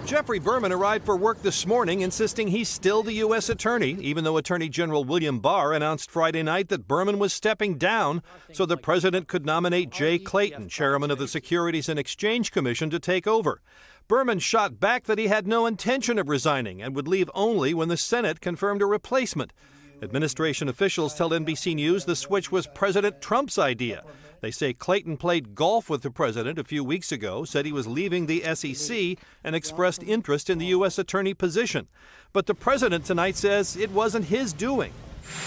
Jeffrey Berman arrived for work this morning, insisting he's still the U.S. attorney, even though Attorney General William Barr announced Friday night that Berman was stepping down so the president could nominate Jay Clayton, chairman of the Securities and Exchange Commission, to take over. Berman shot back that he had no intention of resigning and would leave only when the Senate confirmed a replacement. Administration officials tell NBC News the switch was President Trump's idea. They say Clayton played golf with the president a few weeks ago, said he was leaving the SEC, and expressed interest in the U.S. attorney position. But the president tonight says it wasn't his doing.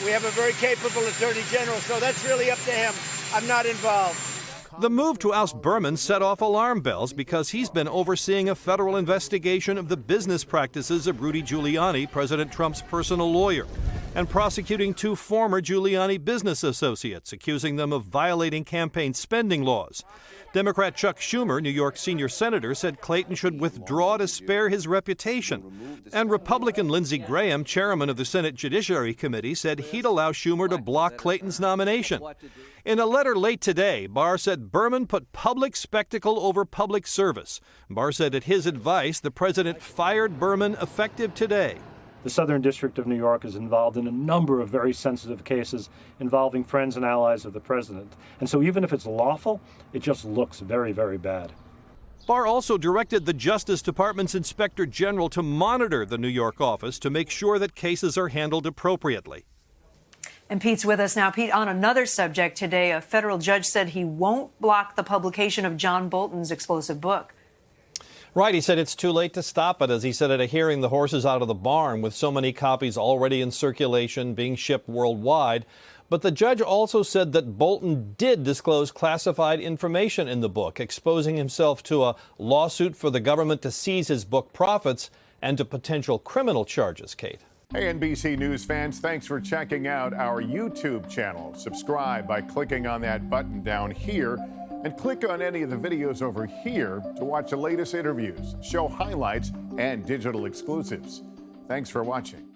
We have a very capable attorney general, so that's really up to him. I'm not involved. The move to oust Berman set off alarm bells because he's been overseeing a federal investigation of the business practices of Rudy Giuliani, President Trump's personal lawyer, and prosecuting two former Giuliani business associates, accusing them of violating campaign spending laws. Democrat Chuck Schumer, New York senior senator, said Clayton should withdraw to spare his reputation. And Republican Lindsey Graham, chairman of the Senate Judiciary Committee, said he'd allow Schumer to block Clayton's nomination. In a letter late today, Barr said Berman put public spectacle over public service. Barr said at his advice, the president fired Berman effective today. The Southern District of New York is involved in a number of very sensitive cases involving friends and allies of the president. And so even if it's lawful, it just looks very, very bad. Barr also directed the Justice Department's Inspector General to monitor the New York office to make sure that cases are handled appropriately. And Pete's with us now. Pete, on another subject today, a federal judge said he won't block the publication of John Bolton's explosive book. Right, he said it's too late to stop it. As he said at a hearing, the horse is out of the barn with so many copies already in circulation, being shipped worldwide. But the judge also said that Bolton did disclose classified information in the book, exposing himself to a lawsuit for the government to seize his book profits and to potential criminal charges, Kate. Hey, NBC News fans, thanks for checking out our YouTube channel. Subscribe by clicking on that button down here and click on any of the videos over here to watch the latest interviews, show highlights, and digital exclusives. Thanks for watching.